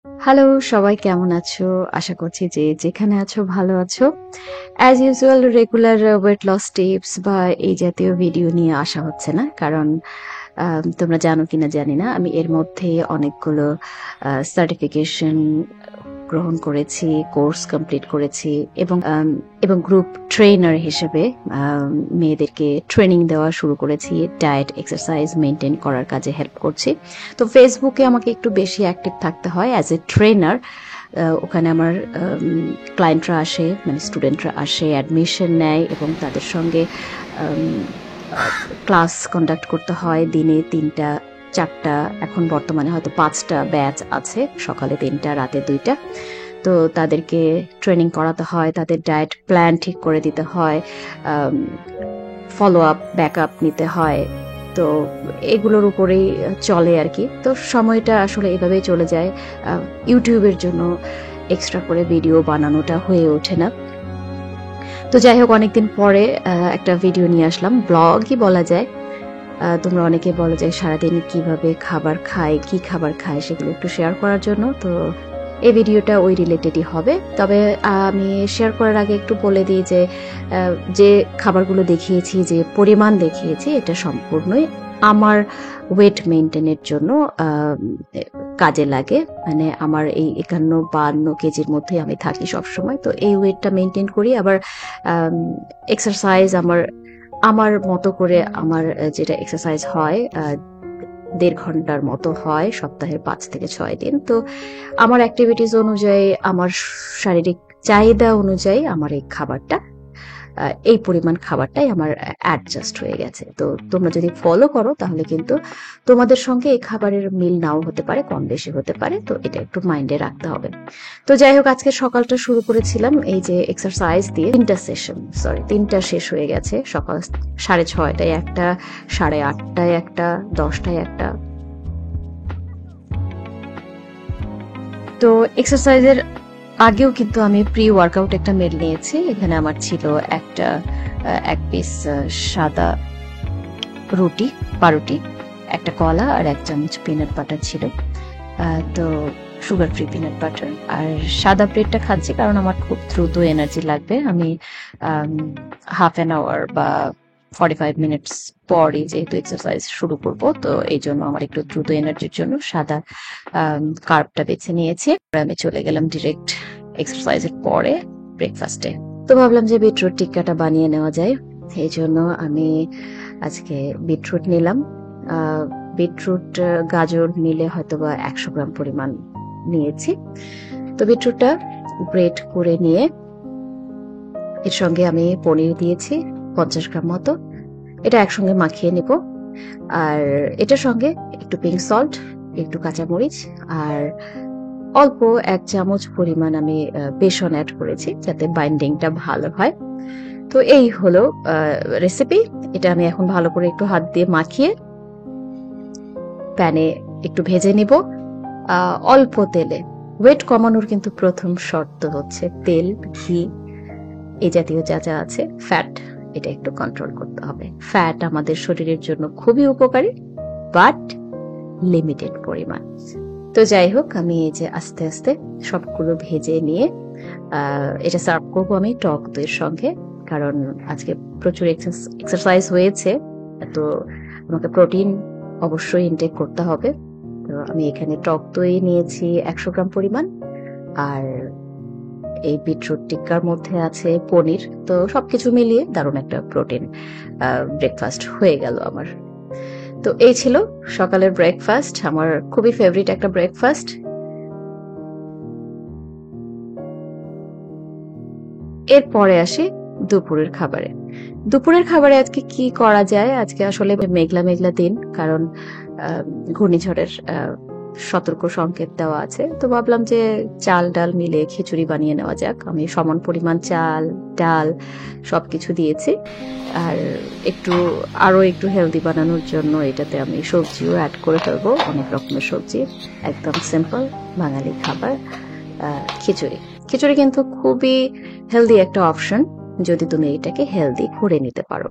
Hello, সবাই কেমন আছো? আশা করছি যে যেখানে আছো ভালো আছো। As usual regular weight loss tips বা এই জাতীয় ভিডিও নিয়ে আসা হচ্ছে না। কারণ তোমরা জানো কিনা জানি না, আমি এর মধ্যে অনেকগুলো সার্টিফিকেশন গ্রহণ করেছি, কোর্স কমপ্লিট করেছি এবং গ্রুপ ট্রেনার হিসেবে মেয়েদেরকে ট্রেনিং দেওয়া শুরু করেছি। ডায়েট, এক্সারসাইজ মেনটেন করার কাজে হেল্প করছি। তো ফেসবুকে আমাকে একটু বেশি অ্যাক্টিভ থাকতে হয় অ্যাজ এ ট্রেনার। ওখানে আমার ক্লায়েন্টরা আসে, মানে স্টুডেন্টরা আসে, অ্যাডমিশন নেয় এবং তাদের সঙ্গে ক্লাস কন্ডাক্ট করতে হয়। দিনে 3টা 4টা, এখন বর্তমানে হয়তো 5টা ব্যাচ আছে, সকালে 3টা, রাতে 2টা। তো তাদেরকে ট্রেনিং করাতে হয়, তাদের ডায়েট প্ল্যান ঠিক করে দিতে হয়, ফলো আপ, ব্যাক আপ নিতে হয়। তো এগুলোর উপরেই চলে আর কি। তো সময়টা আসলে এভাবেই চলে যায়। ইউটিউবের জন্য এক্সট্রা করে ভিডিও বানানোটা হয়ে ওঠে না। তো যাই হোক, অনেকদিন পরে একটা ভিডিও নিয়ে আসলাম, ব্লগই বলা যায়। তোমরা অনেকে বলো যে সারাদিন কিভাবে খাবার খায়, কি খাবার খায় সেগুলো একটু শেয়ার করার জন্য। তো এই ভিডিওটা ওই রিলেটেডই হবে। তবে আমি শেয়ার করার আগে একটু বলে দিই যে খাবারগুলো দেখিয়েছি, যে পরিমাণ দেখিয়েছি, এটা সম্পূর্ণই আমার ওয়েট মেনটেনের জন্য কাজে লাগে। মানে আমার এই 51-52 কেজির মধ্যে আমি থাকি সবসময়। তো এই ওয়েটটা মেনটেন করি। আবার এক্সারসাইজ আমার মতো করে, আমার যেটা এক্সারসাইজ হয় 1.5 ঘন্টার মতো হয় সপ্তাহে 5 থেকে 6 দিন। তো আমার অ্যাক্টিভিটিস অনুযায়ী, আমার শারীরিক চাহিদা অনুযায়ী আমার এই খাবারটা, এই পরিমাণ খাবারটাই আমার অ্যাডজাস্ট হয়ে গেছে। তো তোমরা যদি ফলো করো তাহলে কিন্তু তোমাদের সঙ্গে এই খাবারের মিল নাও হতে পারে, কম বেশি হতে পারে। তো এটা একটু মাইন্ডে রাখতে হবে। তো যাই হোক, আজকে সকালটা শুরু করেছিলাম এই যে এক্সারসাইজ দিয়ে। 3টা শেষ হয়ে গেছে। সকাল 6:30টায় একটা, 8:30টায় একটা, 10টায় একটা। তো এক্সারসাইজের আগেও কিন্তু আমি প্রি ওয়ার্কআউট একটা মিল নিয়েছি। এখানে আমার ছিল এক পিস সাদা রুটি, পাউরুটি, একটা কলা আর 1 চামচ পিনাট বাটার ছিল। তো সুগার ফ্রি পিনাট বাটার। আর সাদা ব্রেডটা খাচ্ছি কারণ আমার খুব দ্রুত এনার্জি লাগবে। আমি হাফ অ্যান আওয়ার বা 45 মিনিটস পরই যেহেতু এক্সারসাইজ শুরু করব, তো এই জন্য আমার একটু দ্রুত এনার্জির জন্য সাদা কার্বটা বেছে নিয়েছি। আমি চলে গেলাম ডিরেক্ট এক্সারসাইজের পরে ব্রেকফাস্টে। তো ভাবলাম যে বিটরুট টিক্কাটা বানিয়ে নেওয়া যায়। এই জন্য আমি আজকে বিটরুট নিলাম। বিটরুট, গাজর নিলে হয়তো বা 100 গ্রাম পরিমাণ নিয়েছি। তো বিটরুটটা গ্রেট করে নিয়ে এর সঙ্গে আমি পনির দিয়েছি 50 গ্রাম মতো। এটা একসঙ্গে মাখিয়ে নেব। আর এটার সঙ্গে একটু পিঙ্ক সল্ট, একটু কাঁচামরিচ আর অল্প 1 চামচ পরিমাণ আমি বেসন অ্যাড করেছি যাতে বাইন্ডিংটা ভালো হয়। তো এই হলো রেসিপি। এটা আমি এখন ভালো করে একটু হাত দিয়ে মাখিয়ে প্যানে একটু ভেজে নিব অল্প তেলে। ওয়েট কমানোর কিন্তু প্রথম শর্ত হচ্ছে তেল, ঘি, এই জাতীয় যা যা আছে, ফ্যাট, এটা একটু কন্ট্রোল করতে হবে। ফ্যাট আমাদের শরীরের জন্য খুবই উপকারী, বাট লিমিটেড পরিমাণ। তো যাই হোক, আমি এই যে আস্তে আস্তে সবগুলো ভেজে নিয়ে এটা সার্ভ করবো আমি টক দইয়ের সঙ্গে। কারণ আজকে প্রচুর এক্সারসাইজ হয়েছে, তো আমাকে প্রোটিন অবশ্যই ইনটেক করতে হবে। তো আমি এখানে টক দই নিয়েছি 100 গ্রাম পরিমাণ, আর এই বিটরুট টিক্কার মধ্যে আছে পনির। তো সবকিছু মিলিয়ে দারুণ একটা প্রোটিন ব্রেকফাস্ট হয়ে গেল আমার। তো এই ছিল সকালের ব্রেকফাস্ট, আমার খুবই ফেভারিট একটা ব্রেকফাস্ট। এরপরে আসি দুপুরের খাবারে। দুপুরের খাবারে আজকে কি করা যায়? আজকে আসলে মেঘলা মেঘলা দিন, কারণ ঘূর্ণিঝড়ের সতর্ক সংকেত দেওয়া আছে। তো ভাবলাম যে চাল ডাল মিলে খিচুড়ি বানিয়ে নেওয়া যাক। আমি সমান পরিমাণ চাল, ডাল সবকিছু দিয়েছি। আর আরো একটু হেলদি বানানোর জন্য এটাতে আমি সবজিও অ্যাড করে ফেলবো, অনেক রকমের সবজি। একদম সিম্পল বাঙালি খাবার খিচুড়ি। খিচুড়ি কিন্তু খুবই হেলদি একটা অপশন যদি তুমি এটাকে হেলদি করে নিতে পারো।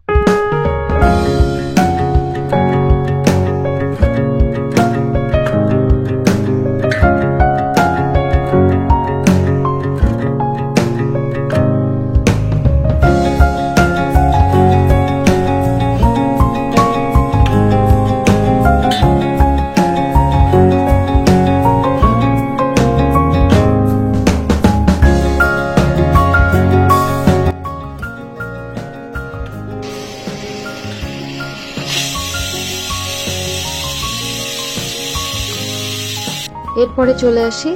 এরপরে চলে আসি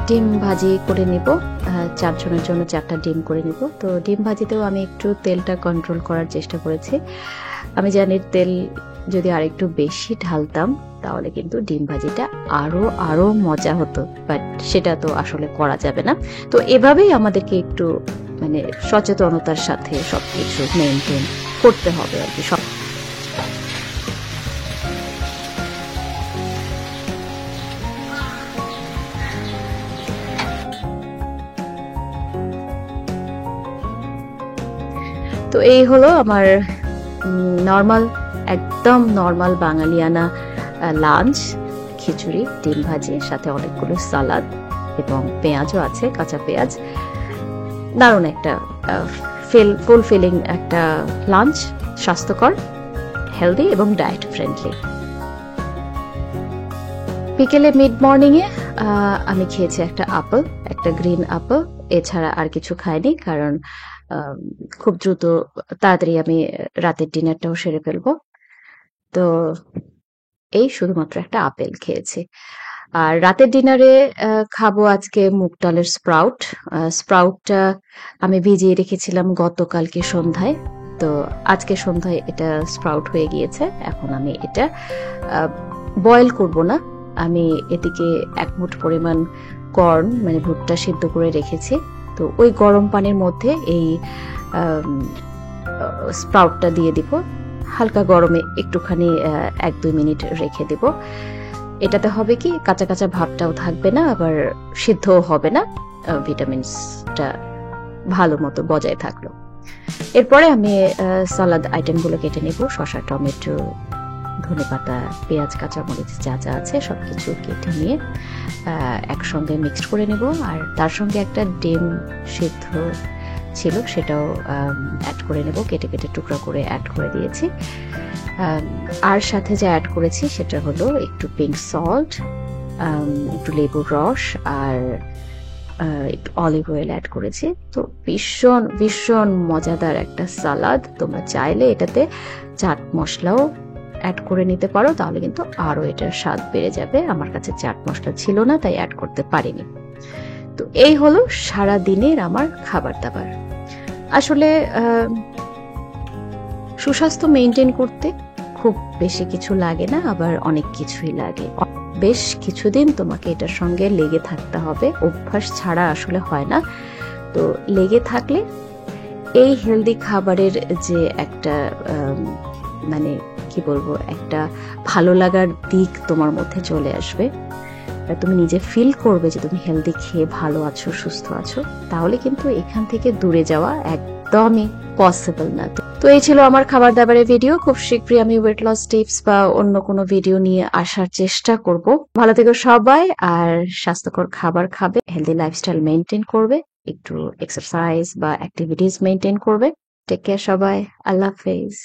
ডিম ভাজি করে নিব। 4 জনের জন্য 4টা ডিম করে নিব। তো ডিম ভাজিতেও আমি একটু তেলটা কন্ট্রোল করার চেষ্টা করেছি। আমি জানি তেল যদি আরেকটু বেশি ঢালতাম তাহলে কিন্তু ডিম ভাজিটা আরো মজা হতো, বাট সেটা তো আসলে করা যাবে না। তো এভাবেই আমাদেরকে একটু মানে সচেতনতার সাথে সবকিছু মেনটেন করতে হবে আর কি। তো এই হলো আমার নর্মাল, একদম নর্মাল বাঙালিয়ানা লাঞ্চ। খিচুড়ি, ডিম ভাজি, সাথে অনেকগুলো সালাদ এবং পেঁয়াজও আছে, কাঁচা পেঁয়াজ। দারুণ একটা ফুলফিলিং একটা লাঞ্চ, স্বাস্থ্যকর, হেলদি এবং ডায়েট ফ্রেন্ডলি। বিকেলে মিড মর্নিং এ আমি খেয়েছি একটা আপেল, একটা গ্রিন আপেল। এছাড়া আর কিছু খাইনি, কারণ খুব দ্রুত তাড়াতাড়ি আমি রাতের ডিনারটাও সেরে ফেলবো। তো এই শুধুমাত্র একটা আপেল খেয়েছি। আর রাতের ডিনারে খাবো আজকে মুগ ডালের স্প্রাউট। স্প্রাউটটা আমি ভিজিয়ে রেখেছিলাম গতকালকে সন্ধ্যায়। তো আজকে সন্ধ্যায় এটা স্প্রাউট হয়ে গিয়েছে। এখন আমি এটা বয়েল করব না, আমি এদিকে 1 মুঠ পরিমাণ কর্ন মানে ভুট্টা সিদ্ধ করে রেখেছি। তো ওই গরম পানির মধ্যে এই স্প্রাউটটা দিয়ে দিব, হালকা গরমে একটুখানি 1-2 মিনিট রেখে দেব। এটাতে হবে কি, কাঁচা কাঁচা ভাবটাও থাকবে না, আবার সিদ্ধও হবে না, ভিটামিনসটা ভালো মতো বজায় থাকলো। এরপরে আমি সালাদ আইটেমগুলো কেটে নেব। শসা, টমেটো, ধনেপাতা, পেঁয়াজ, কাঁচামরিচ যা যা আছে সবকিছু কেটে নিয়ে একসঙ্গে মিক্সড করে নেব। আর তার সঙ্গে একটা ডিম সিদ্ধ ছিল, সেটাও অ্যাড করে নেব, কেটে কেটে টুকরা করে অ্যাড করে দিয়েছি। আর সাথে যা অ্যাড করেছি সেটা হলো একটু পিঙ্ক সল্ট, একটু লেবুর রস, আর একটু অলিভ অয়েল অ্যাড করেছি। তো ভীষণ ভীষণ মজাদার একটা সালাদ। তোমরা চাইলে এটাতে চাট মশলাও অ্যাড করে নিতে পারো, তাহলে কিন্তু আরো এটার স্বাদ বেড়ে যাবে। আমার কাছে চাট মশলা ছিল না, তাই অ্যাড করতে পারিনি। তো এই হলো সারা দিনের আমার খাবার দাবার। আসলে সুস্বাস্থ্য মেনটেন করতে খুব বেশি কিছু লাগে না, আবার অনেক কিছুই লাগে। বেশ কিছুদিন তোমাকে এটার সঙ্গে লেগে থাকতে হবে, অভ্যাস ছাড়া আসলে হয় না। তো লেগে থাকলে এই হেলদি খাবারের যে একটা মানে কি বলবো, একটা ভালো লাগার দিক তোমার মধ্যে চলে আসবে। তুমি নিজে ফিল করবে যে তুমি হেলদি খেয়ে ভালো আছো, সুস্থ আছো। তাহলে কিন্তু এখান থেকে দূরে যাওয়া একদমই পসিবল না। তো এই ছিল আমার খাবার দাবারের ভিডিও। খুব শীঘ্রই আমি ওয়েট লস টিপস বা অন্য কোনো ভিডিও নিয়ে আসার চেষ্টা করব। ভালো থেকো সবাই, আর স্বাস্থ্যকর খাবার খাবে, হেলদি লাইফস্টাইল মেনটেন করবে, একটু এক্সারসাইজ বা অ্যাক্টিভিটিস মেনটেন করবে। টেক কেয়ার সবাই, আল্লাহ হাফেজ।